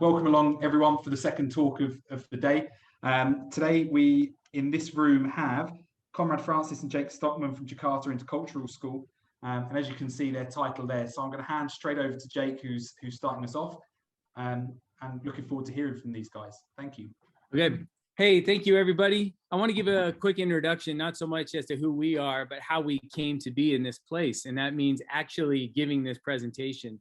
welcome along everyone for the second talk of the day. Today we, in this room, have Conrad Francis and Jake Stockman from Jakarta Intercultural School. And as you can see, their title there. So I'm going to hand straight over to Jake, who's starting us off. And looking forward to hearing from these guys. Thank you. Okay. Hey, thank you, everybody. I want to give a quick introduction, not so much as to who we are, but how we came to be in this place. And that means actually giving this presentation.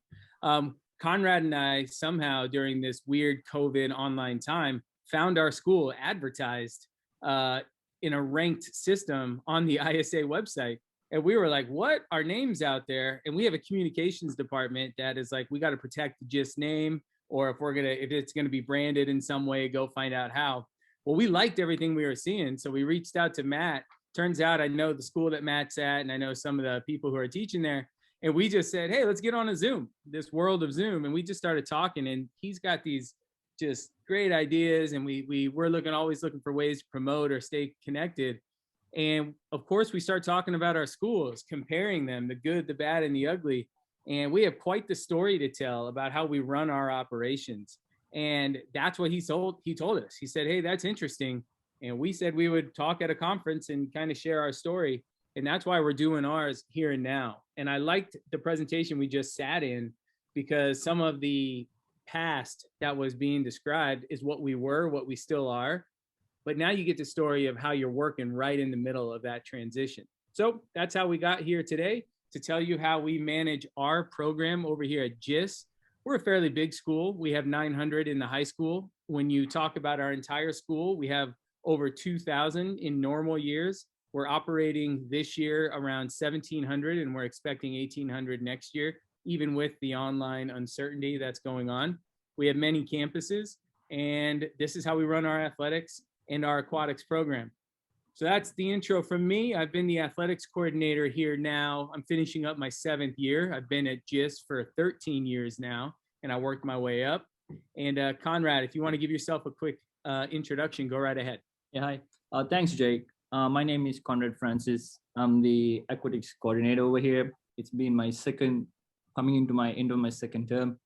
Conrad and I somehow during this weird COVID online time found our school advertised in a ranked system on the ISA website. And we were like, what? Our name's out there. And we have a communications department that is like, we got to protect the GIST name, or if it's going to be branded in some way, go find out how. Well, we liked everything we were seeing. So we reached out to Matt. Turns out I know the school that Matt's at, and I know some of the people who are teaching there. And we just said, hey, let's get on a Zoom, this world of Zoom. And we just started talking, and he's got these just great ideas. And we're always looking for ways to promote or stay connected. And of course, we start talking about our schools, comparing them, the good, the bad, and the ugly. And we have quite the story to tell about how we run our operations. And that's what he told us. He said, hey, that's interesting. And we said we would talk at a conference and kind of share our story. And that's why we're doing ours here and now. And I liked the presentation we just sat in, because some of the past that was being described is what we were, what we still are. But now you get the story of how you're working right in the middle of that transition. So that's how we got here today, to tell you how we manage our program over here at GIST. We're a fairly big school. We have 900 in the high school. When you talk about our entire school, we have over 2,000 in normal years. We're operating this year around 1,700, and we're expecting 1,800 next year, even with the online uncertainty that's going on. We have many campuses, and this is how we run our athletics and our aquatics program. So that's the intro from me. I've been the athletics coordinator here now. I'm finishing up my 7th year. I've been at GIST for 13 years now, and I worked my way up. And Conrad, if you want to give yourself a quick introduction, go right ahead. Yeah, hi. Thanks, Jake. My name is Conrad Francis. I'm the aquatics coordinator over here. It's been my coming into my end of my second term.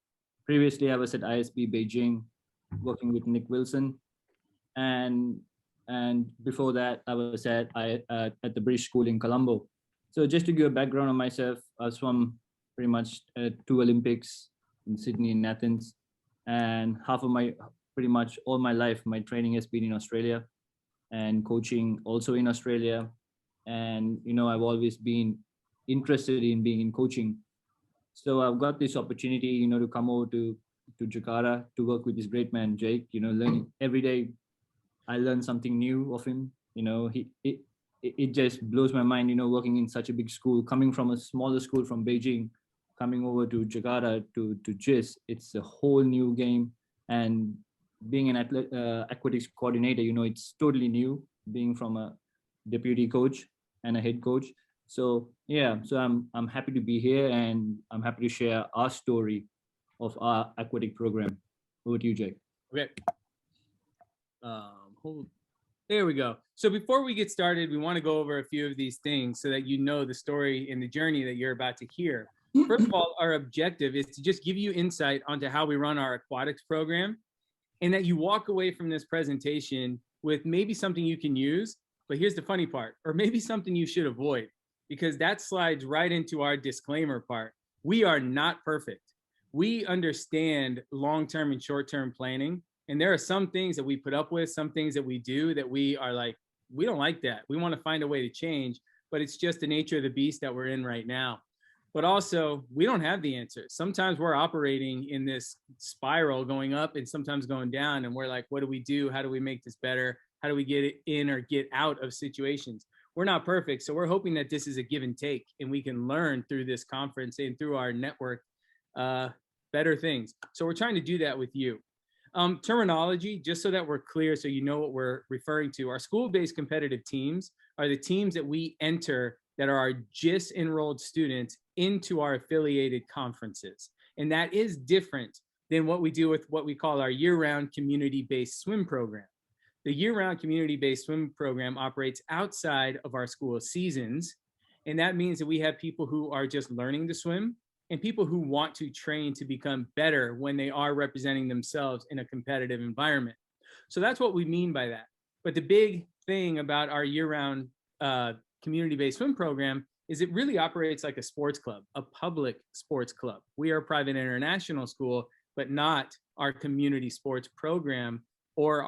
Previously, I was at ISB Beijing, working with Nick Wilson. And before that, I was at the British School in Colombo. So just to give a background on myself, I swam pretty much 2 Olympics in Sydney and Athens. And pretty much all my life, my training has been in Australia and coaching also in Australia. And, I've always been interested in being in coaching. So I've got this opportunity, to come over to Jakarta to work with this great man, Jake, learning every day. I learn something new of him. It just blows my mind, working in such a big school, coming from a smaller school from Beijing, coming over to Jakarta to GIST. It's a whole new game. And being an aquatics coordinator, it's totally new, being from a deputy coach and a head coach. So yeah, so I'm happy to be here, and I'm happy to share our story of our aquatic program. Over to you, Jake. Okay. There we go. So before we get started, we want to go over a few of these things so that you know the story and the journey that you're about to hear. First of all, our objective is to just give you insight onto how we run our aquatics program, and that you walk away from this presentation with maybe something you can use. But here's the funny part, or maybe something you should avoid, because that slides right into our disclaimer part. We are not perfect. We understand long-term and short-term planning. And there are some things that we put up with, some things that we do that we are like, we don't like that. We want to find a way to change, but it's just the nature of the beast that we're in right now. But also, we don't have the answers. Sometimes we're operating in this spiral going up and sometimes going down. And we're like, what do we do? How do we make this better? How do we get it in or get out of situations? We're not perfect. So we're hoping that this is a give and take, and we can learn through this conference and through our network better things. So we're trying to do that with you. Terminology, just so that we're clear, so you know what we're referring to. Our school-based competitive teams are the teams that we enter that are our GIST enrolled students into our affiliated conferences. And that is different than what we do with what we call our year-round community-based swim program. The year-round community-based swim program operates outside of our school seasons. And that means that we have people who are just learning to swim, and people who want to train to become better when they are representing themselves in a competitive environment. So that's what we mean by that. But the big thing about our year-round community-based swim program is it really operates like a sports club, a public sports club. We are a private international school, but not our community sports program or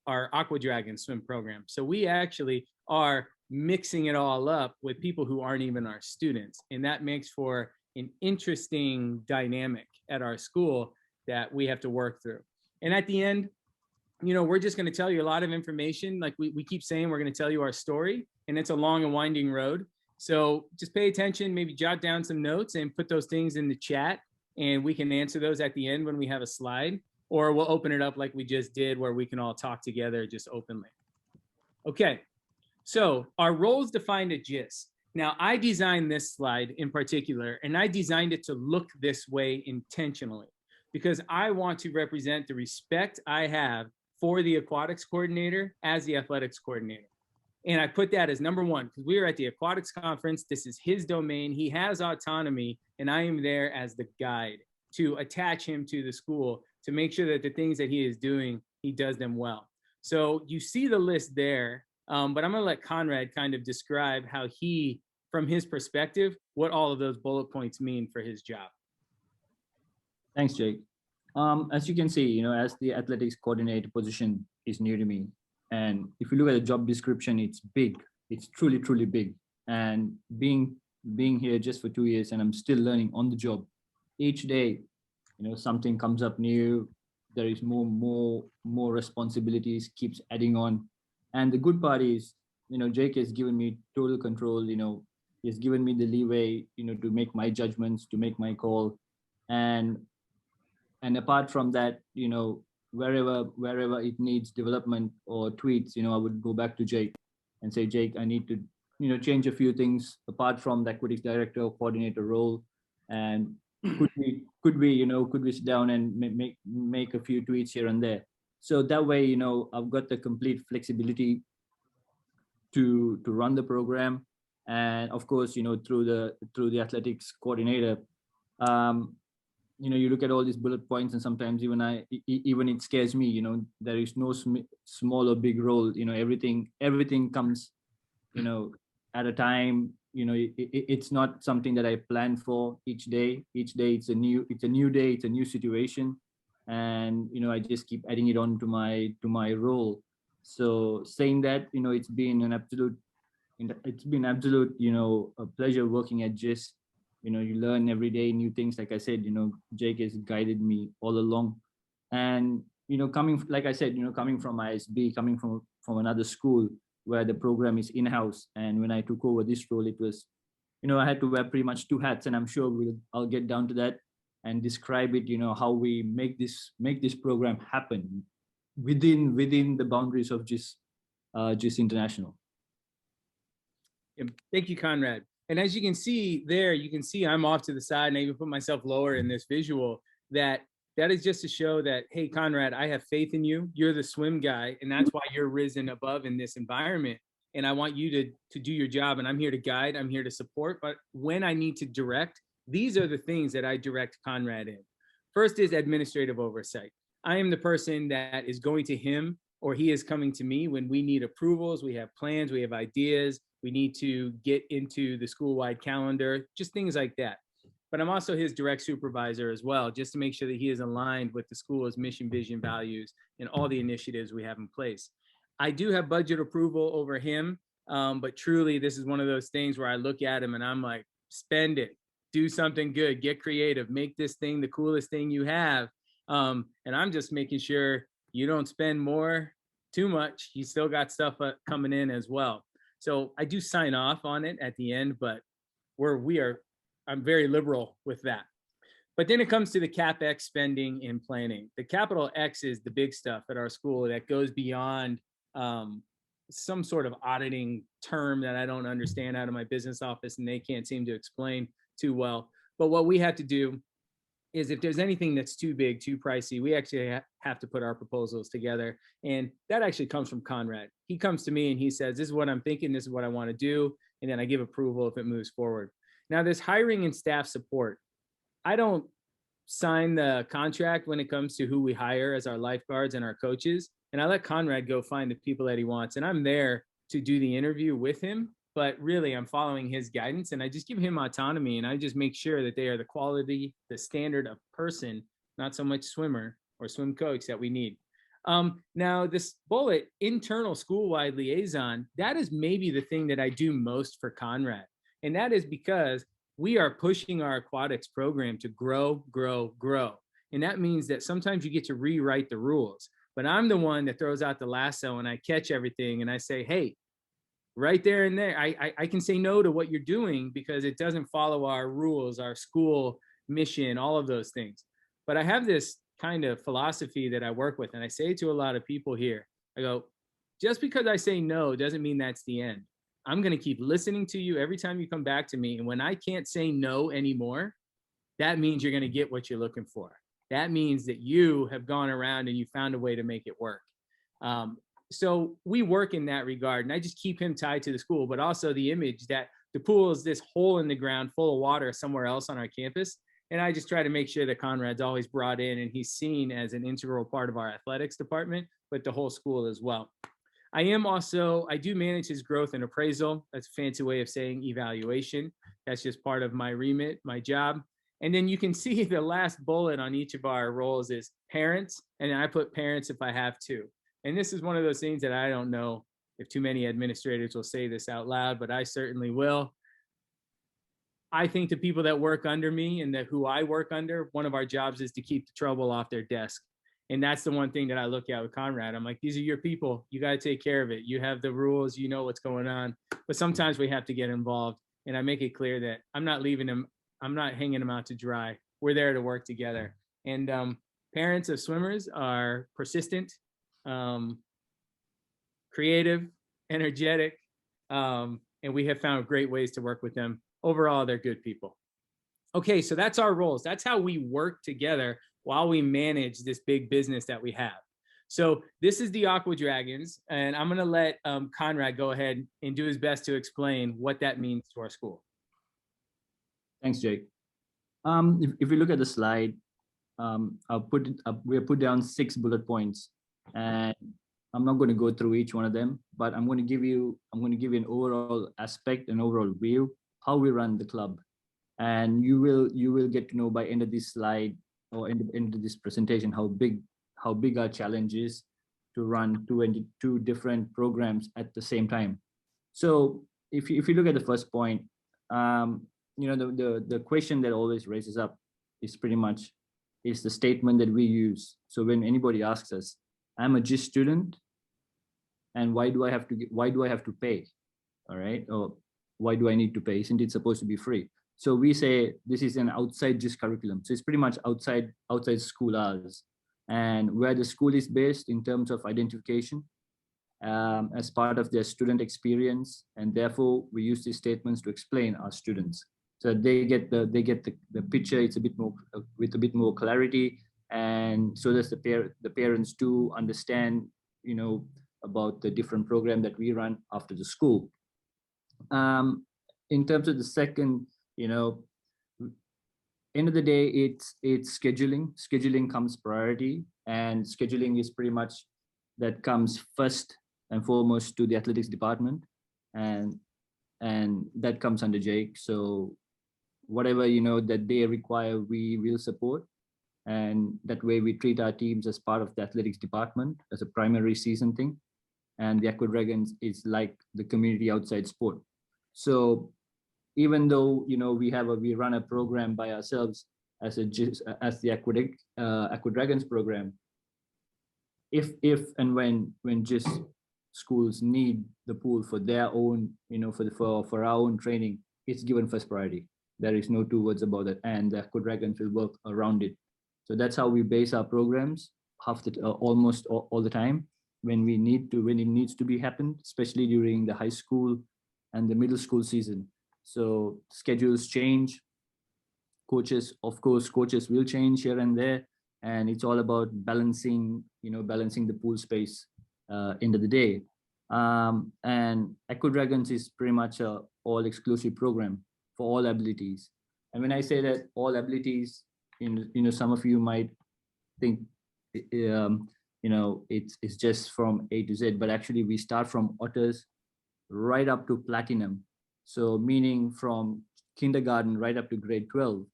our Aqua Dragon swim program. So we actually are mixing it all up with people who aren't even our students. And that makes for an interesting dynamic at our school that we have to work through. And at the end, you know, we're just going to tell you a lot of information. Like we keep saying, we're going to tell you our story, and it's a long and winding road. So just pay attention, maybe jot down some notes and put those things in the chat, and we can answer those at the end when we have a slide, or we'll open it up like we just did where we can all talk together just openly. Okay, so our roles defined at GIST. Now I designed this slide in particular, and I designed it to look this way intentionally because I want to represent the respect I have for the aquatics coordinator as the athletics coordinator. And I put that as number one, because we are at the aquatics conference. This is his domain. He has autonomy, and I am there as the guide to attach him to the school to make sure that the things that he is doing, he does them well. So you see the list there, but I'm going to let Conrad kind of describe how he, from his perspective, what all of those bullet points mean for his job. Thanks, Jake. As you can see, you know, as the athletics coordinator position is new to me. And if you look at the job description, it's big. It's truly, truly big. And being here just for 2 years, and I'm still learning on the job. Each day, you know, something comes up new. There is more responsibilities, keeps adding on. And the good part is, you know, Jake has given me total control. You know, he's given me the leeway, you know, to make my judgments, to make my call. And apart from that, you know, wherever it needs development or tweaks, you know, I would go back to Jake and say, Jake, I need to, you know, change a few things apart from the aquatics director or coordinator role. And could we sit down and make a few tweaks here and there. So that way, you know, I've got the complete flexibility to run the program. And of course, you know, through the athletics coordinator, you know, you look at all these bullet points, and sometimes even it scares me. You know, there is no small or big role. You know, everything comes, you know, at a time. You know, it's not something that I plan for each day. Each day it's a new day, it's a new situation, and you know, I just keep adding it on to my role. So saying that, you know, it's been absolute, you know, a pleasure working at GIST. You know, you learn every day new things. Like I said, you know, Jake has guided me all along. And, you know, like I said, you know, coming from ISB, coming from another school where the program is in-house. And when I took over this role, it was, you know, I had to wear pretty much two hats, and I'm sure I'll get down to that and describe it, you know, how we make this program happen within the boundaries of GIST International. Yeah, thank you, Conrad. And as you can see there, you can see I'm off to the side, and I even put myself lower in this visual. That is just to show that, hey, Conrad, I have faith in you. You're the swim guy, and that's why you're risen above in this environment. And I want you to do your job, and I'm here to guide. I'm here to support. But when I need to direct, these are the things that I direct Conrad in. First is administrative oversight. I am the person that is going to him, or he is coming to me when we need approvals, we have plans, we have ideas, we need to get into the school-wide calendar, just things like that. But I'm also his direct supervisor as well, just to make sure that he is aligned with the school's mission, vision, values, and all the initiatives we have in place. I do have budget approval over him, but truly this is one of those things where I look at him and I'm like, spend it, do something good, get creative, make this thing the coolest thing you have. And I'm just making sure you don't spend more too much. You still got stuff coming in as well. So I do sign off on it at the end, but I'm very liberal with that. But then it comes to the CapEx spending and planning. The capital X is the big stuff at our school that goes beyond some sort of auditing term that I don't understand out of my business office, and they can't seem to explain too well. But what we have to do is if there's anything that's too big, too pricey, we actually have to put our proposals together. And that actually comes from Conrad. He comes to me and he says, this is what I'm thinking, this is what I want to do. And then I give approval if it moves forward. Now there's hiring and staff support. I don't sign the contract when it comes to who we hire as our lifeguards and our coaches. And I let Conrad go find the people that he wants. And I'm there to do the interview with him. But really, I'm following his guidance and I just give him autonomy and I just make sure that they are the quality, the standard of person, not so much swimmer or swim coach that we need. Now, this bullet, internal school-wide liaison, that is maybe the thing that I do most for Conrad. And that is because we are pushing our aquatics program to grow, grow, grow. And that means that sometimes you get to rewrite the rules. But I'm the one that throws out the lasso and I catch everything and I say, hey, right there and there, I can say no to what you're doing because it doesn't follow our rules, our school mission, all of those things. But I have this kind of philosophy that I work with, and I say to a lot of people here, I go, just because I say no doesn't mean that's the end. I'm going to keep listening to you every time you come back to me. And when I can't say no anymore, that means you're going to get what you're looking for. That means that you have gone around and you found a way to make it work. So we work in that regard, and I just keep him tied to the school, but also the image that the pool is this hole in the ground full of water somewhere else on our campus. And I just try to make sure that Conrad's always brought in and he's seen as an integral part of our athletics department, but the whole school as well. I do manage his growth and appraisal. That's a fancy way of saying evaluation. That's just part of my remit, my job. And then you can see the last bullet on each of our roles is parents. And I put parents if I have to. And this is one of those things that I don't know if too many administrators will say this out loud, but I certainly will. I think the people that work under me and who I work under, one of our jobs is to keep the trouble off their desk. And that's the one thing that I look at with Conrad. I'm like, these are your people. You got to take care of it. You have the rules. You know what's going on. But sometimes we have to get involved. And I make it clear that I'm not leaving them. I'm not hanging them out to dry. We're there to work together. And parents of swimmers are persistent, creative, energetic, and we have found great ways to work with them. Overall, they're good people. Okay, so that's our roles. That's how we work together while we manage this big business that we have. So this is the Aqua Dragons, and I'm going to let Conrad go ahead and do his best to explain what that means to our school. Thanks, Jake. If we look at the slide, we have put down 6 bullet points, and I'm not going to go through each one of them, but I'm going to give you an overall aspect, an overall view, how we run the club. And you will get to know by end of this slide or end of this presentation how big our challenge is to run 22 different programs at the same time. So if you look at the first point, the question that always raises up is pretty much is the statement that we use. So when anybody asks us, I'm a GIST student, and why do I have to pay? All right, or why do I need to pay? Isn't it supposed to be free? So we say this is an outside GIST curriculum. So it's pretty much outside school hours, and where the school is based in terms of identification as part of their student experience, and therefore we use these statements to explain our students so they get the picture. It's a bit more with a bit more clarity, and so that the parents do understand, about the different program that we run after the school. In terms of the second, end of the day, it's scheduling. Scheduling comes priority, and scheduling is pretty much that comes first and foremost to the athletics department, and that comes under Jake. So whatever that they require, we will support, and that way we treat our teams as part of the athletics department as a primary season thing. And the Aqua Dragons is like the community outside sport. So even though we run a program by ourselves as the Aqua Dragons program, if and when GIST schools need the pool for their own, for our own training, it's given first priority. There is no two words about it, and the Aqua Dragons will work around it. So that's how we base our programs almost all the time when it needs to be happened, especially during the high school and the middle school season. So schedules change, coaches will change here and there, and it's all about balancing the pool space end of the day. And Aqua Dragons is pretty much a all exclusive program for all abilities. And when I say that all abilities, some of you might think, it's just from A to Z, but actually we start from otters right up to platinum. So meaning from kindergarten right up to grade 12.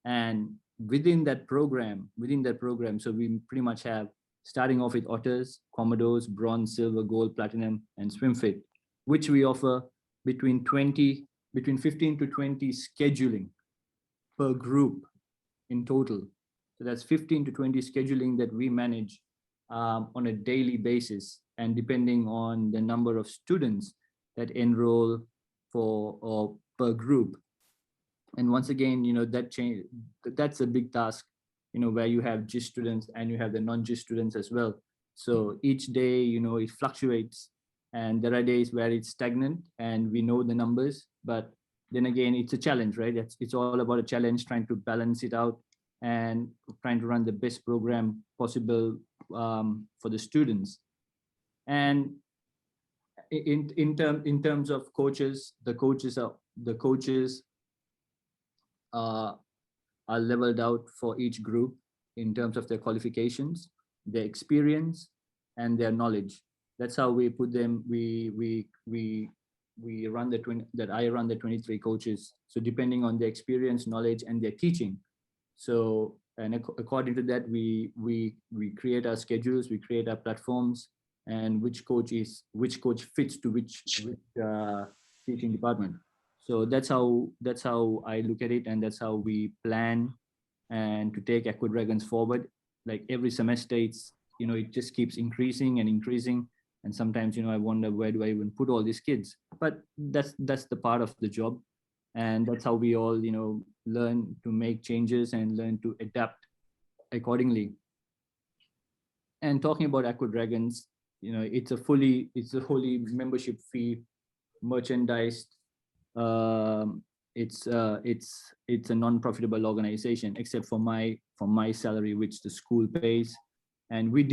And within that program, so we pretty much have starting off with otters, commodores, bronze, silver, gold, platinum, and swim fit, which we offer between 15 to 20 scheduling per group in total. So that's 15 to 20 scheduling that we manage on a daily basis, and depending on the number of students that enroll or per group. And once again, that's a big task, where you have GIS students and you have the non-GIS students as well. So each day, it fluctuates, and there are days where it's stagnant and we know the numbers, but then again, it's a challenge, right? It's all about a challenge, trying to balance it out and trying to run the best program possible for the students. And in terms of coaches, the coaches are leveled out for each group in terms of their qualifications, their experience, and their knowledge. That's how we put them. I run the 23 coaches. So depending on their experience, knowledge, and their teaching. So, and according to that, we create our schedules, we create our platforms, and which coach fits to which teaching department. So that's how I look at it, and that's how we plan and to take Aqua Dragons forward. Like every semester, it just keeps increasing and increasing. And sometimes, I wonder, where do I even put all these kids? But that's the part of the job. And that's how we all, learn to make changes and learn to adapt accordingly. And talking about Aqua Dragons, it's a wholly membership fee, merchandise. It's a non-profitable organization, except for my salary, which the school pays. And we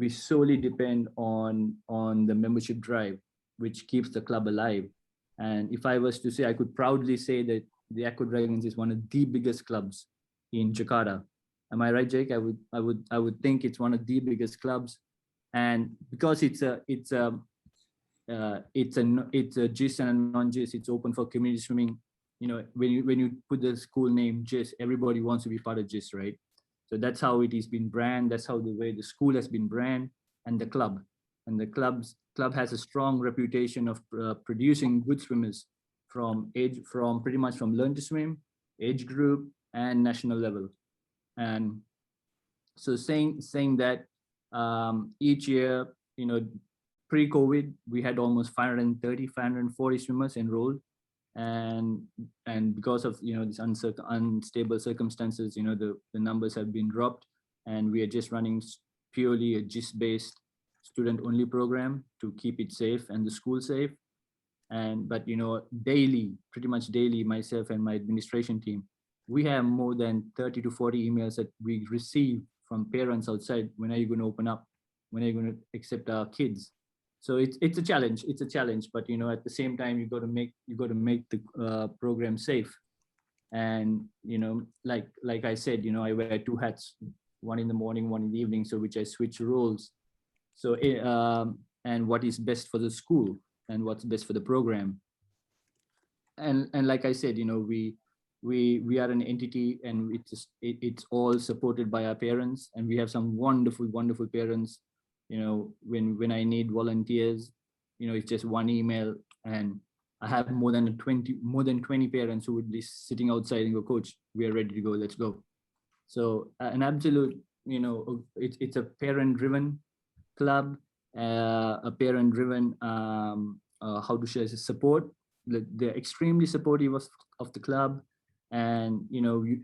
solely depend on the membership drive, which keeps the club alive. And if I was to say, I could proudly say that the Aqua Dragons is one of the biggest clubs in Jakarta. Am I right, Jake? I would think it's one of the biggest clubs, and because it's a GIS and a non-GIS, it's open for community swimming. When you put the school name GIS, everybody wants to be part of GIS, right? So that's how it has been branded. That's how the way the school has been branded, and the club. And the club has a strong reputation of producing good swimmers from pretty much from learn to swim, age group, and national level. And so saying that each year, pre-COVID, we had almost 540 swimmers enrolled. And because of these unstable circumstances, the numbers have been dropped, and we are just running purely a GIS-based student-only program to keep it safe and the school safe. But pretty much daily, myself and my administration team, we have more than 30 to 40 emails that we receive from parents outside. When are you going to open up? When are you going to accept our kids? So it's a challenge. It's a challenge, but at the same time, you got to make the program safe. And like I said, I wear two hats, one in the morning, one in the evening, so which I switch roles. So and what is best for the school and what's best for the program. And like I said, we are an entity, and it's all supported by our parents, and we have some wonderful parents. When I need volunteers, it's just one email, and I have more than 20 parents who would be sitting outside and go, "Coach, we are ready to go. Let's go." So an absolute, it's a parent-driven club, a parent-driven how to share support. They're extremely supportive of the club. And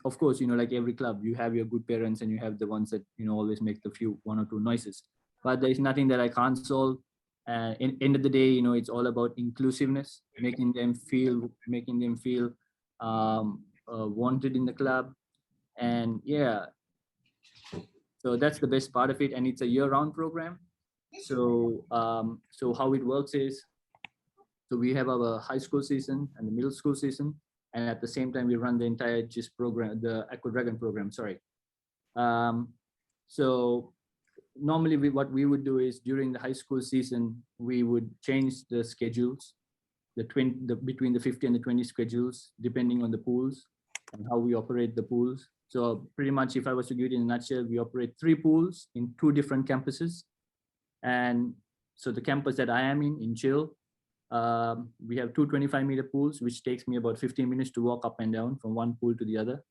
of course, like every club, you have your good parents and you have the ones that always make the one or two noises, but there's nothing that I can't solve. End of the day, it's all about inclusiveness, making them feel wanted in the club. And yeah, so that's the best part of it. And it's a year-round program. So so how it works is, so we have our high school season and the middle school season. And at the same time, we run the entire GIS program, the Aqua Dragon program, sorry. So normally what we would do is during the high school season, we would change the schedules, between the 50 and the 20 schedules, depending on the pools and how we operate the pools. So pretty much, if I was to give it in a nutshell, we operate 3 pools in 2 different campuses. And so the campus that I am in Chill, we have 2 25-meter pools, which takes me about 15 minutes to walk up and down from one pool to the other.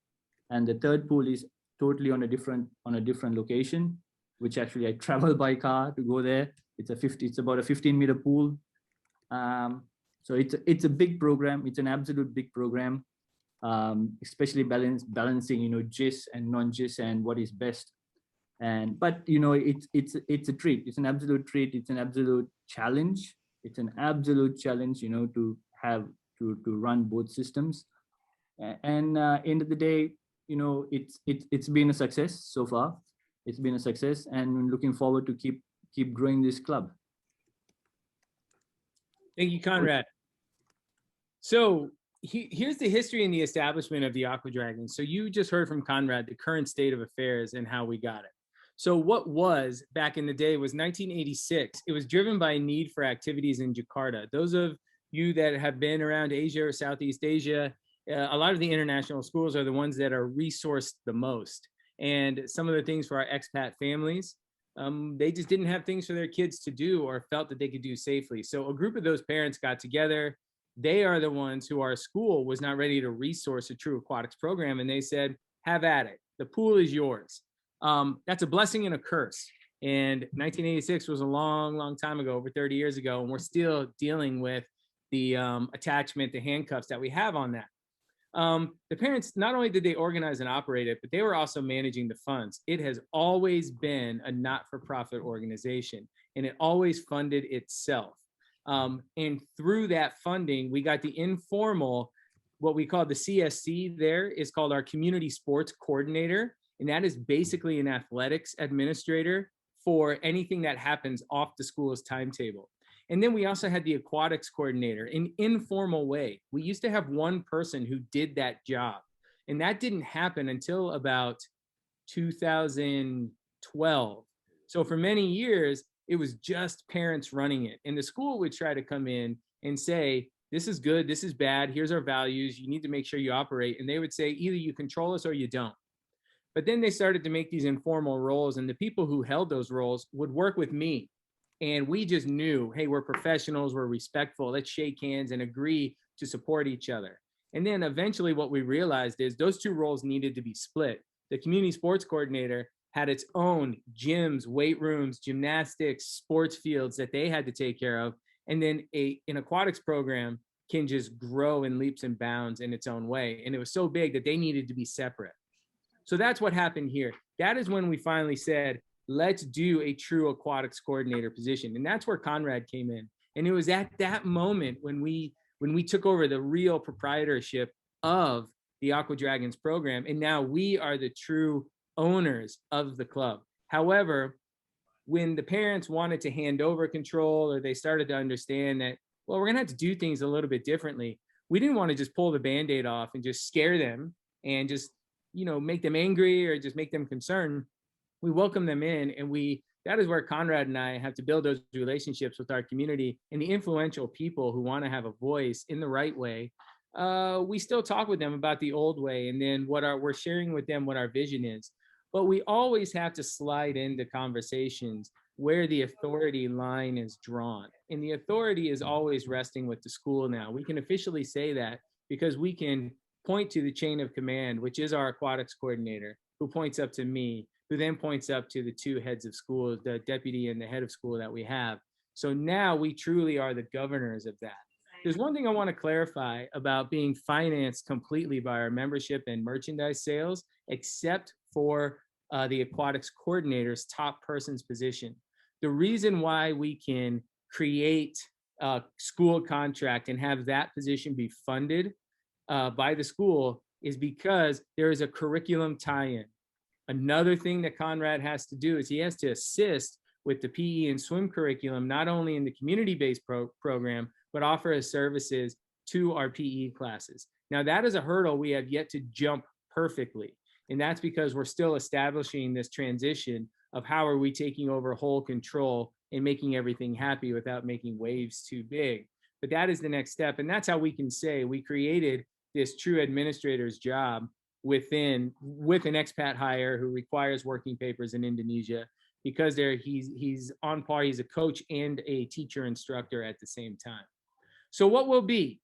And the third pool is totally on a different location, which actually I travel by car to go there. It's about a 15-meter pool. So it's a big program. It's an absolute big program, especially balancing, GIS and non-GIS and what is best. But it's a treat. It's an absolute treat. It's an absolute challenge. It's an absolute challenge, to run both systems. And end of the day, it's been a success so far. It's been a success, and I'm looking forward to keep growing this club. Thank you, Conrad. So here's the history and the establishment of the Aqua Dragon. So you just heard from Conrad the current state of affairs and how we got it. So what was back in the day was 1986. It was driven by a need for activities in Jakarta. Those of you that have been around Asia or Southeast Asia, a lot of the international schools are the ones that are resourced the most. And some of the things for our expat families, they just didn't have things for their kids to do or felt that they could do safely. So a group of those parents got together. They are the ones who our school was not ready to resource a true aquatics program. And they said, have at it. The pool is yours. That's a blessing and a curse. And 1986 was a long, long time ago, over 30 years ago. And we're still dealing with the attachment, the handcuffs that we have on that. The parents, not only did they organize and operate it, but they were also managing the funds. It has always been a not-for-profit organization, and it always funded itself. And through that funding, we got the informal, what we call the CSC there is called our Community Sports Coordinator. And that is basically an athletics administrator for anything that happens off the school's timetable. And then we also had the aquatics coordinator, an informal way. We used to have one person who did that job. And that didn't happen until about 2012. So for many years, it was just parents running it. And the school would try to come in and say, this is good, this is bad, here's our values, you need to make sure you operate. And they would say, either you control us or you don't. But then they started to make these informal roles, and the people who held those roles would work with me. And we just knew, hey, we're professionals, we're respectful, let's shake hands and agree to support each other. And then eventually what we realized is those two roles needed to be split. The community sports coordinator had its own gyms, weight rooms, gymnastics, sports fields that they had to take care of. And then an aquatics program can just grow in leaps and bounds in its own way. And it was so big that they needed to be separate. So that's what happened here. That is when we finally said, let's do a true aquatics coordinator position. And that's where Conrad came in. And it was at that moment when we took over the real proprietorship of the Aqua Dragons program. And now we are the true owners of the club. However, when the parents wanted to hand over control, or they started to understand that, well, we're gonna have to do things a little bit differently, we didn't want to just pull the Band-Aid off and just scare them and just, make them angry or just make them concerned. We welcome them in, and that is where Conrad and I have to build those relationships with our community and the influential people who want to have a voice in the right way. We still talk with them about the old way, and then we're sharing with them what our vision is. But we always have to slide into conversations where the authority line is drawn. And the authority is always resting with the school now. We can officially say that because we can point to the chain of command, which is our aquatics coordinator, who points up to me, who then points up to the two heads of school, the deputy and the head of school that we have. So now we truly are the governors of that. There's one thing I want to clarify about being financed completely by our membership and merchandise sales, except for the aquatics coordinator's top person's position. The reason why we can create a school contract and have that position be funded by the school is because there is a curriculum tie-in. Another thing that Conrad has to do is he has to assist with the PE and swim curriculum, not only in the community-based program, but offer his services to our PE classes. Now that is a hurdle we have yet to jump perfectly. And that's because we're still establishing this transition of how are we taking over whole control and making everything happy without making waves too big. But that is the next step. And that's how we can say we created this true administrator's job with an expat hire who requires working papers in Indonesia, because he's on par. He's a coach and a teacher instructor at the same time. So what will be?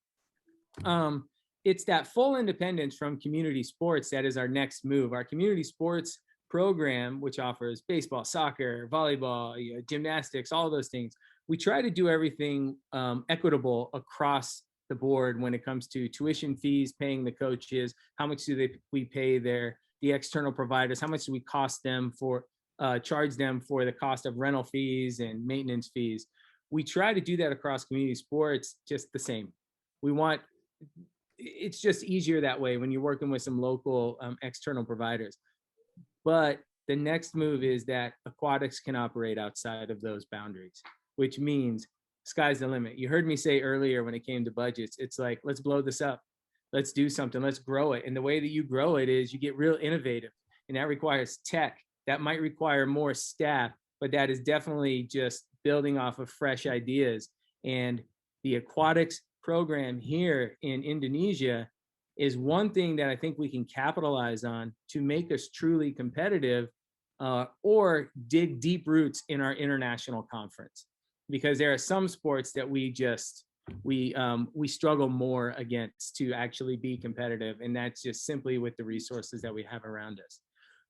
It's that full independence from community sports that is our next move. Our community sports program, which offers baseball, soccer, volleyball, gymnastics, all those things. We try to do everything equitable across the board when it comes to tuition fees, paying the coaches, how much do we pay the external providers, how much do we charge them for the cost of rental fees and maintenance fees. We try to do that across community sports just the same. It's just easier that way when you're working with some local external providers. But the next move is that aquatics can operate outside of those boundaries, which means sky's the limit. You heard me say earlier when it came to budgets, it's like, let's blow this up. Let's do something. Let's grow it. And the way that you grow it is you get real innovative, and that requires tech. That might require more staff, but that is definitely just building off of fresh ideas. And the aquatics program here in Indonesia is one thing that I think we can capitalize on to make us truly competitive, or dig deep roots in our international conference, because there are some sports that we struggle more against to actually be competitive, and that's just simply with the resources that we have around us.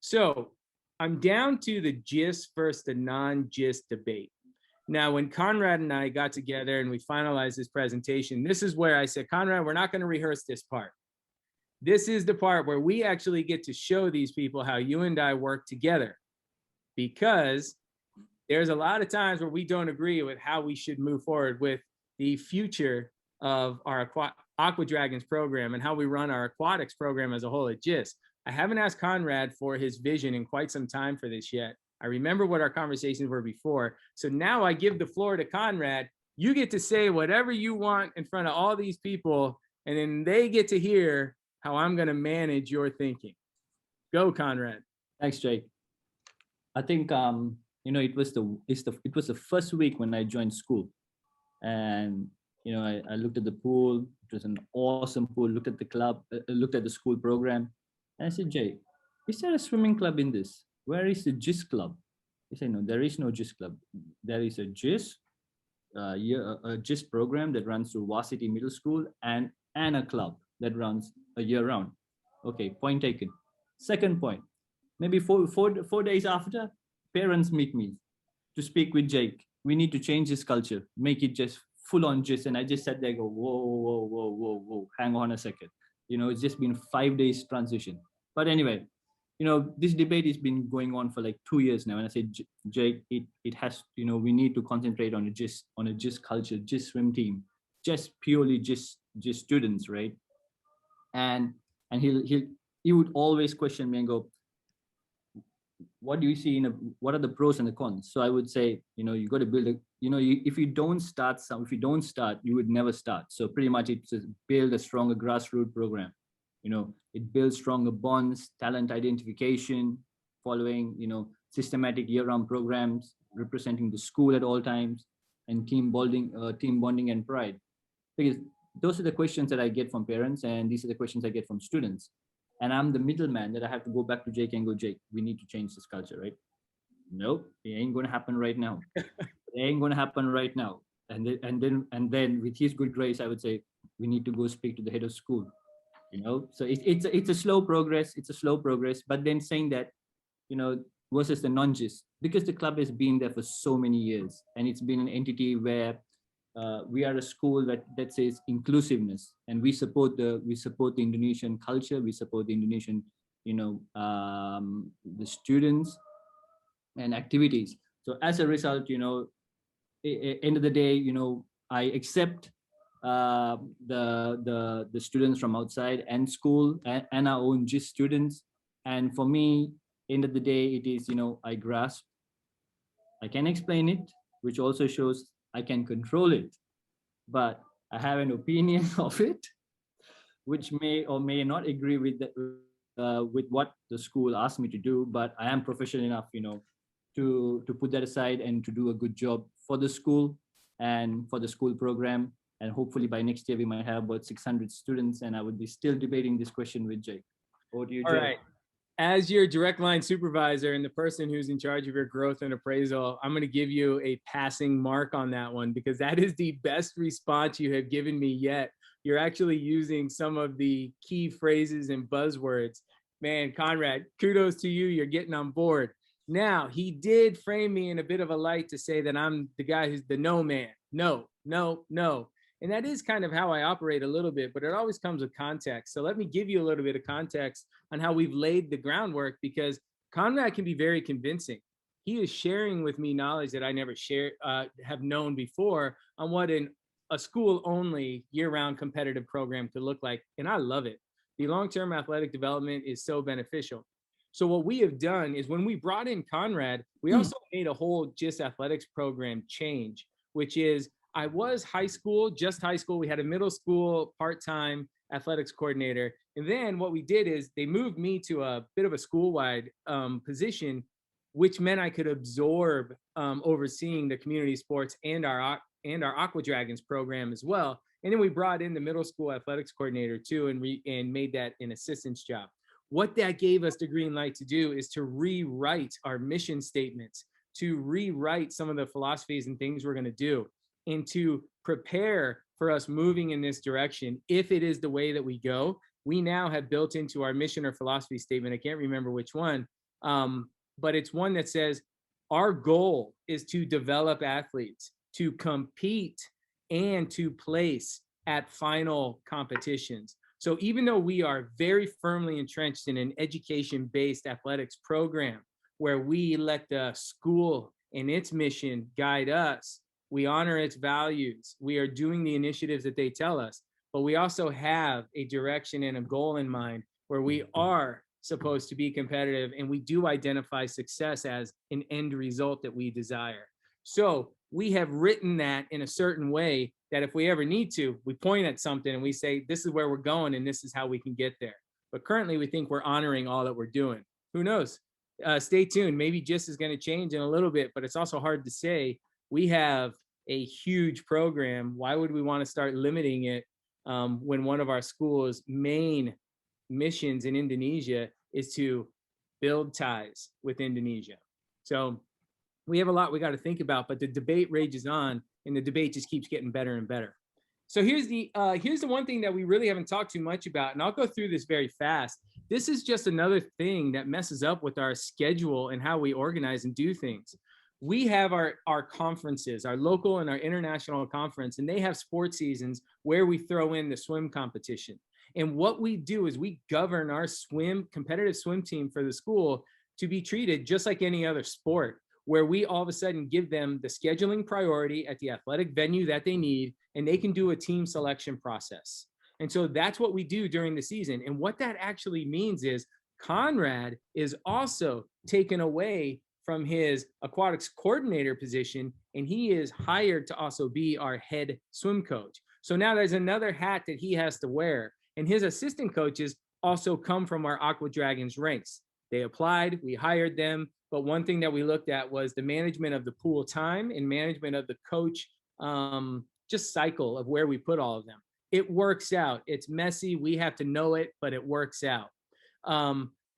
So I'm down to the GIST versus the non-GIST debate. Now, when Conrad and I got together and we finalized this presentation, this is where I said, Conrad, we're not going to rehearse this part. This is the part where we actually get to show these people how you and I work together, because there's a lot of times where we don't agree with how we should move forward with the future of our Aqua Dragons program and how we run our aquatics program as a whole at GIST. I haven't asked Conrad for his vision in quite some time for this yet. I remember what our conversations were before. So now I give the floor to Conrad. You get to say whatever you want in front of all these people, and then they get to hear how I'm going to manage your thinking. Go, Conrad. Thanks, Jake. I think it was the first week when I joined school, and I looked at the pool. It was an awesome pool. Looked at the club. Looked at the school program, and I said, Jake, is there a swimming club in this? Where is the GIST club? He said, no, there is no GIST club. There is a GIST, a GIST program that runs through Varsity Middle School and a club that runs a year round. Okay, point taken. Second point, maybe four days after, parents meet me to speak with Jake. We need to change this culture, make it just full on GIST. And I just sat there, go, whoa, hang on a second. It's just been 5 days transition. But anyway, this debate has been going on for like 2 years now. And I said, Jake, it has, we need to concentrate on a GIST culture, GIST swim team, just purely GIST students, right? And he would always question me and go, what do you see what are the pros and the cons? So I would say, you got to build if you don't start, you would never start. So pretty much it's just build a stronger grassroots program. It builds stronger bonds, talent identification, following, systematic year-round programs, representing the school at all times, and team bonding and pride. Because those are the questions that I get from parents, and these are the questions I get from students. And I'm the middleman that I have to go back to Jake and go, Jake, we need to change this culture, right? Nope, it ain't going to happen right now. It ain't going to happen right now. And then with his good grace, I would say, we need to go speak to the head of school. So it's a slow progress. It's a slow progress. But then saying that, versus the non-GIST, because the club has been there for so many years, and it's been an entity where we are a school that says inclusiveness, and we support the Indonesian culture. We support the Indonesian, the students and activities. So as a result, end of the day, I accept the students from outside and school and our own GIST students. And for me, end of the day, it is, I grasp, I can explain it, which also shows I can control it. But I have an opinion of it, which may or may not agree with what the school asked me to do, but I am professional enough, to put that aside and to do a good job for the school and for the school program. And hopefully by next year, we might have about 600 students, and I would be still debating this question with Jake. Over to you, Jake. All right. As your direct line supervisor and the person who's in charge of your growth and appraisal, I'm going to give you a passing mark on that one, because that is the best response you have given me yet. You're actually using some of the key phrases and buzzwords. Man, Conrad, kudos to you. You're getting on board. Now, he did frame me in a bit of a light to say that I'm the guy who's the no man. No, no, no. And that is kind of how I operate a little bit, but it always comes with context. So let me give you a little bit of context on how we've laid the groundwork, because Conrad can be very convincing. He is sharing with me knowledge that I never have known before on what a school-only year-round competitive program could look like, and I love it. The long-term athletic development is so beneficial. So what we have done is, when we brought in Conrad, we also made a whole GIST athletics program change, which is, I was just high school. We had a middle school part-time athletics coordinator. And then what we did is they moved me to a bit of a school-wide position, which meant I could absorb overseeing the community sports and our Aqua Dragons program as well. And then we brought in the middle school athletics coordinator too, and made that an assistant's job. What that gave us the green light to do is to rewrite our mission statements, to rewrite some of the philosophies and things we're going to do, and to prepare for us moving in this direction. If it is the way that we go, we now have built into our mission or philosophy statement, I can't remember which one, but it's one that says, our goal is to develop athletes to compete and to place at final competitions. So even though we are very firmly entrenched in an education-based athletics program, where we let the school and its mission guide us, we honor its values, we are doing the initiatives that they tell us, but we also have a direction and a goal in mind where we are supposed to be competitive, and we do identify success as an end result that we desire. So we have written that in a certain way that if we ever need to, we point at something and we say, this is where we're going and this is how we can get there. But currently we think we're honoring all that we're doing. Who knows? Stay tuned. Maybe GIST is going to change in a little bit, but it's also hard to say. We have a huge program. Why would we want to start limiting it when one of our school's main missions in Indonesia is to build ties with Indonesia? So we have a lot we got to think about, but the debate rages on, and the debate just keeps getting better and better. So here's the one thing that we really haven't talked too much about, and I'll go through this very fast. This is just another thing that messes up with our schedule and how we organize and do things. We have our conferences, our local and our international conference, and they have sports seasons where we throw in the swim competition. And what we do is we govern our competitive swim team for the school to be treated just like any other sport, where we all of a sudden give them the scheduling priority at the athletic venue that they need, and they can do a team selection process. And so that's what we do during the season. And what that actually means is Conrad is also taken away from his aquatics coordinator position, and he is hired to also be our head swim coach. So now there's another hat that he has to wear. And his assistant coaches also come from our Aqua Dragons ranks. They applied, we hired them. But one thing that we looked at was the management of the pool time and management of the coach just cycle of where we put all of them. It works out. It's messy. We have to know it, but it works out.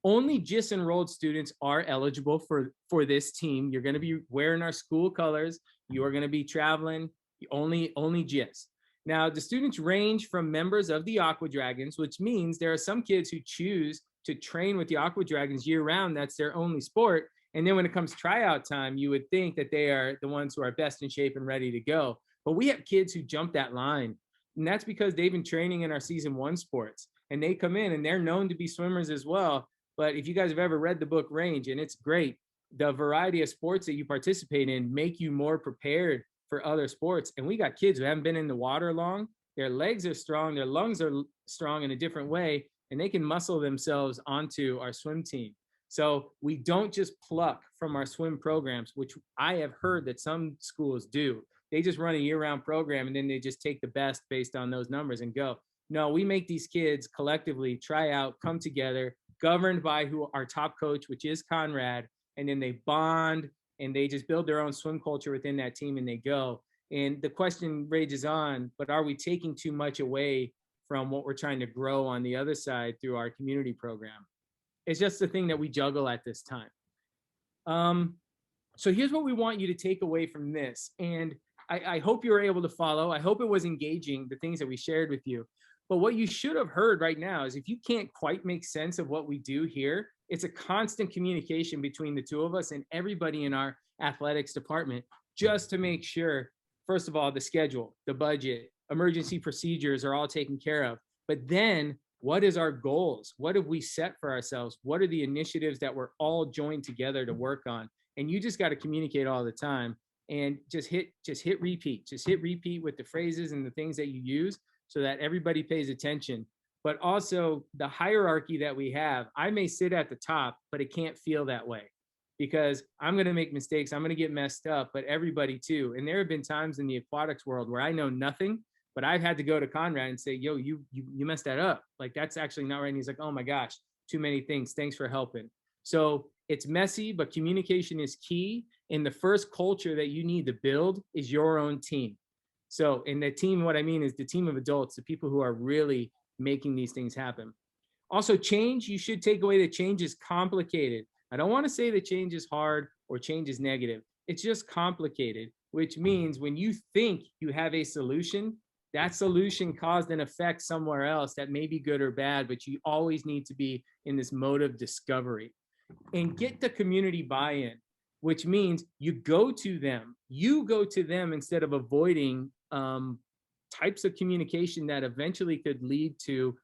Only GIST enrolled students are eligible for this team. You're going to be wearing our school colors. You are going to be traveling only GIST. Now, the students range from members of the Aqua Dragons, which means there are some kids who choose to train with the Aqua Dragons year round. That's their only sport. And then when it comes tryout time, you would think that they are the ones who are best in shape and ready to go. But we have kids who jump that line. And that's because they've been training in our season 1 sports. And they come in and they're known to be swimmers as well. But if you guys have ever read the book Range, and it's great, the variety of sports that you participate in make you more prepared for other sports. And we got kids who haven't been in the water long. Their legs are strong. Their lungs are strong in a different way. And they can muscle themselves onto our swim team. So we don't just pluck from our swim programs, which I have heard that some schools do. they just run a year-round program and then they just take the best based on those numbers and go. No, we make these kids collectively try out, come together, governed by our top coach, which is Conrad, and then they bond and they just build their own swim culture within that team and they go. And the question rages on, but are we taking too much away from what we're trying to grow on the other side through our community program? It's just the thing that we juggle at this time. So here's what we want you to take away from this. And I hope you were able to follow. I hope it was engaging, the things that we shared with you. But what you should have heard right now is if you can't quite make sense of what we do here, it's a constant communication between the two of us and everybody in our athletics department, just to make sure, first of all, the schedule, the budget, emergency procedures are all taken care of. But then what is our goals? What have we set for ourselves? What are the initiatives that we're all joined together to work on? And you just got to communicate all the time and just hit repeat with the phrases and the things that you use so that everybody pays attention. But also the hierarchy that we have, I may sit at the top, but it can't feel that way because I'm going to make mistakes. I'm going to get messed up, but everybody too. And there have been times in the aquatics world where I know nothing, but I've had to go to Conrad and say, yo, you messed that up. Like, that's actually not right. And he's like, oh my gosh, too many things. Thanks for helping. So it's messy, but communication is key. And the first culture that you need to build is your own team. So in the team, what I mean is the team of adults, the people who are really making these things happen. Also, change, you should take away that change is complicated. I don't want to say that change is hard or change is negative. It's just complicated, which means when you think you have a solution, that solution caused an effect somewhere else that may be good or bad, but you always need to be in this mode of discovery and get the community buy-in, which means you go to them instead of avoiding types of communication that eventually could lead to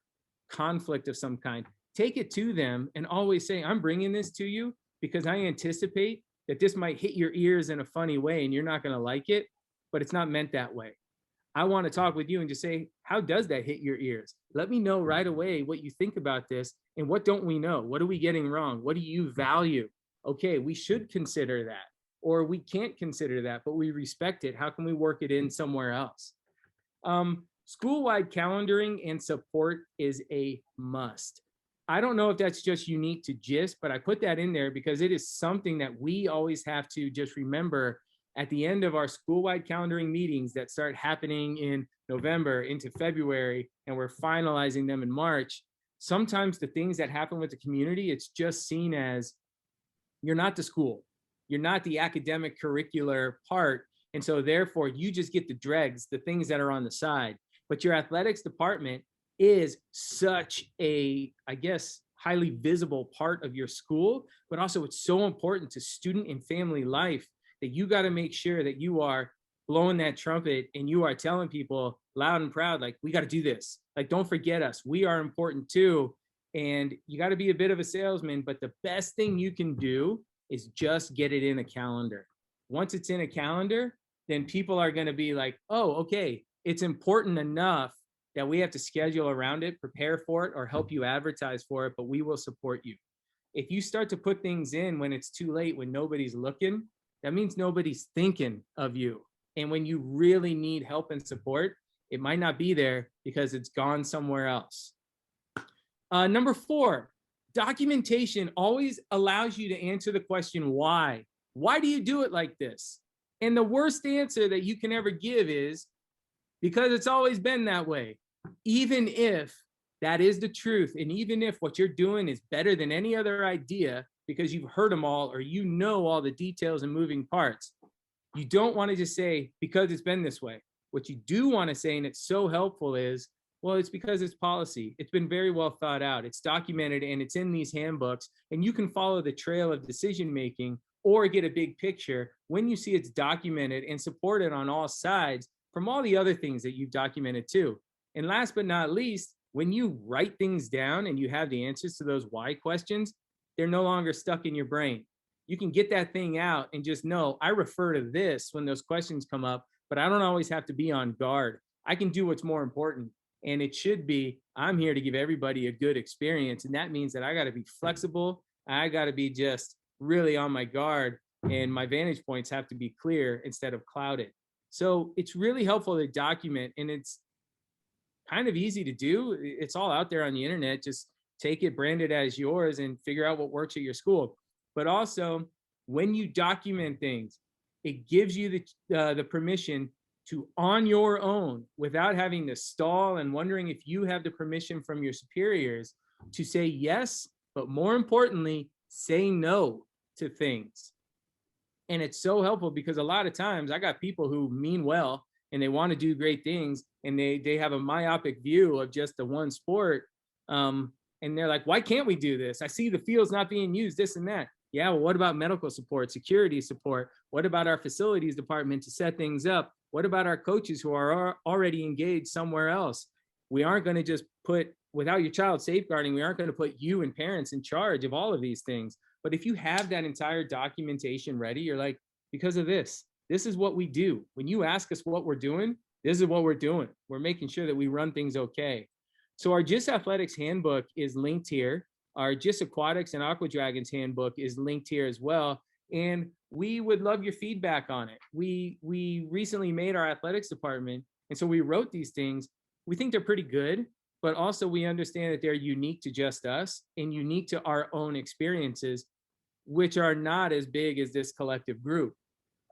conflict of some kind. Take it to them and always say, I'm bringing this to you because I anticipate that this might hit your ears in a funny way and you're not going to like it, but it's not meant that way. I want to talk with you and just say, how does that hit your ears? Let me know right away what you think about this and what don't we know? What are we getting wrong? What do you value? Okay, we should consider that, or we can't consider that, but we respect it. How can we work it in somewhere else? School-wide calendaring and support is a must. I don't know if that's just unique to GIST, but I put that in there because it is something that we always have to just remember at the end of our school-wide calendaring meetings that start happening in November into February, and we're finalizing them in March. Sometimes the things that happen with the community, it's just seen as you're not the school, you're not the academic curricular part, and so therefore you just get the dregs, the things that are on the side. But your athletics department is such a, I guess, highly visible part of your school, but also it's so important to student and family life that you got to make sure that you are blowing that trumpet and you are telling people loud and proud, like, we got to do this. Like, don't forget us. We are important too. And you got to be a bit of a salesman, but the best thing you can do is just get it in a calendar. Once it's in a calendar, then people are going to be like, oh, okay, it's important enough that we have to schedule around it, prepare for it, or help you advertise for it, but we will support you. If you start to put things in when it's too late, when nobody's looking, that means nobody's thinking of you. And when you really need help and support, it might not be there because it's gone somewhere else. Number 4, documentation always allows you to answer the question, why? Why do you do it like this? And the worst answer that you can ever give is because it's always been that way. Even if that is the truth, and even if what you're doing is better than any other idea because you've heard them all or you know all the details and moving parts, you don't want to just say, because it's been this way. What you do want to say, and it's so helpful, is, well, it's because it's policy. It's been very well thought out. It's documented and it's in these handbooks, and you can follow the trail of decision-making or get a big picture when you see it's documented and supported on all sides from all the other things that you've documented too. And last but not least, when you write things down and you have the answers to those why questions, they're no longer stuck in your brain. You can get that thing out and just know, I refer to this when those questions come up, but I don't always have to be on guard. I can do what's more important. And it should be, I'm here to give everybody a good experience. And that means that I got to be flexible. I got to be just really on my guard. And my vantage points have to be clear instead of clouded. So it's really helpful to document, and it's kind of easy to do. It's all out there on the internet. Just take it, brand it as yours, and figure out what works at your school. But also, when you document things, it gives you the permission to, on your own, without having to stall and wondering if you have the permission from your superiors, to say yes, but more importantly, say no to things. And it's so helpful because a lot of times I got people who mean well and they want to do great things, and they have a myopic view of just the one sport. And they're like, why can't we do this? I see the field's not being used, this and that. Yeah, well, what about medical support, security support? What about our facilities department to set things up? What about our coaches who are already engaged somewhere else? We aren't going to just put, without your child safeguarding, we aren't going to put you and parents in charge of all of these things. But if you have that entire documentation ready, you're like, because of this is what we do. When you ask us what we're doing, this is what we're doing. We're making sure that we run things okay. So our GIS Athletics handbook is linked here. Our GIS Aquatics and Aqua Dragons handbook is linked here as well. And we would love your feedback on it. We recently made our athletics department, and so we wrote these things. We think they're pretty good, but also we understand that they're unique to just us and unique to our own experiences, which are not as big as this collective group.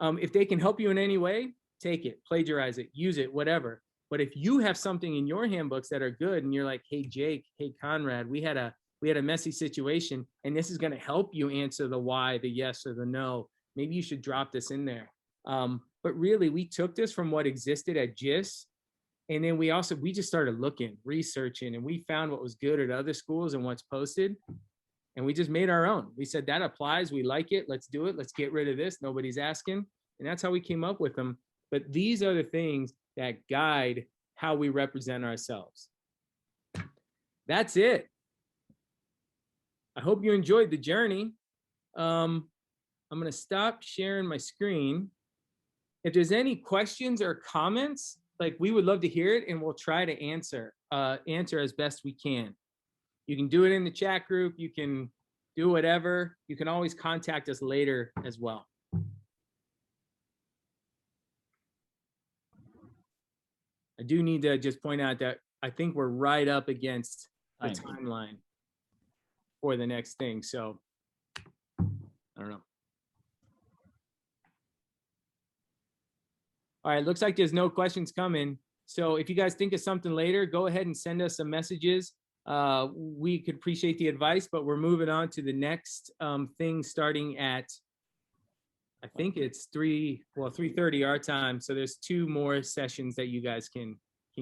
If they can help you in any way, take it, plagiarize it, use it, whatever. But if you have something in your handbooks that are good and you're like, hey, Jake, hey, Conrad, we had a messy situation and this is going to help you answer the why, the yes, or the no, maybe you should drop this in there. But really, we took this from what existed at GIS, and then we just started looking, researching, and we found what was good at other schools and what's posted. And we just made our own. We said that applies. We like it. Let's do it. Let's get rid of this. Nobody's asking. And that's how we came up with them. But these are the things that guide how we represent ourselves. That's it. I hope you enjoyed the journey. I'm going to stop sharing my screen. If there's any questions or comments, like, we would love to hear it, and we'll try to answer as best we can. You can do it in the chat group. You can do whatever. You can always contact us later as well. I do need to just point out that I think we're right up against the timeline for the next thing. So I don't know. All right, looks like there's no questions coming. So if you guys think of something later, go ahead and send us some messages. We could appreciate the advice, but we're moving on to the next thing starting at, I think it's 3:30 our time. So there's 2 more sessions that you guys can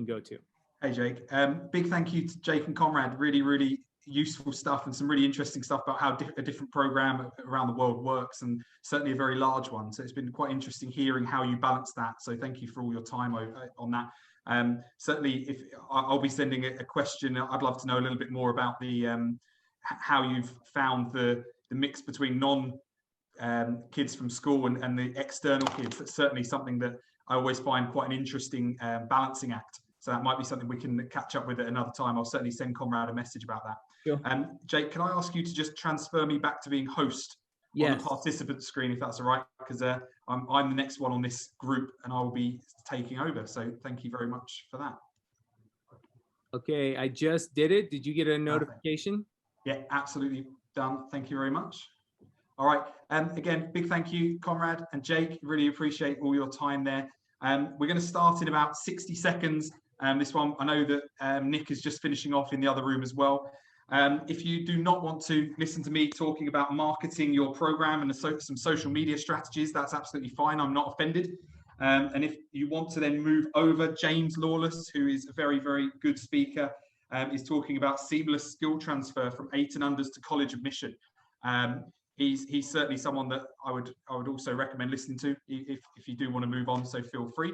go to. Hey, Jake. Big thank you to Jake and Conrad. Really, really useful stuff and some really interesting stuff about how a different program around the world works, and certainly a very large one. So it's been quite interesting hearing how you balance that. So thank you for all your time on that. Certainly, if I'll be sending a question, I'd love to know a little bit more about the how you've found the mix between kids from school and the external kids. That's certainly something that I always find quite an interesting balancing act. So that might be something we can catch up with at another time. I'll certainly send Conrad a message about that. Sure. Jake, can I ask you to just transfer me back to being host on the participant screen, if that's all right? Because I'm the next one on this group and I will be taking over. So thank you very much for that. Okay, I just did it. Did you get a notification? Yeah, absolutely done. Thank you very much. All right. Again, big thank you, Conrad and Jake. Really appreciate all your time there. We're going to start in about 60 seconds. This one, I know that Nick is just finishing off in the other room as well. If you do not want to listen to me talking about marketing your program and some social media strategies, that's absolutely fine. I'm not offended. And if you want to then move over, James Lawless, who is a very, very good speaker, is talking about seamless skill transfer from 8 and unders to college admission. He's certainly someone that I would also recommend listening to if you do want to move on, so feel free.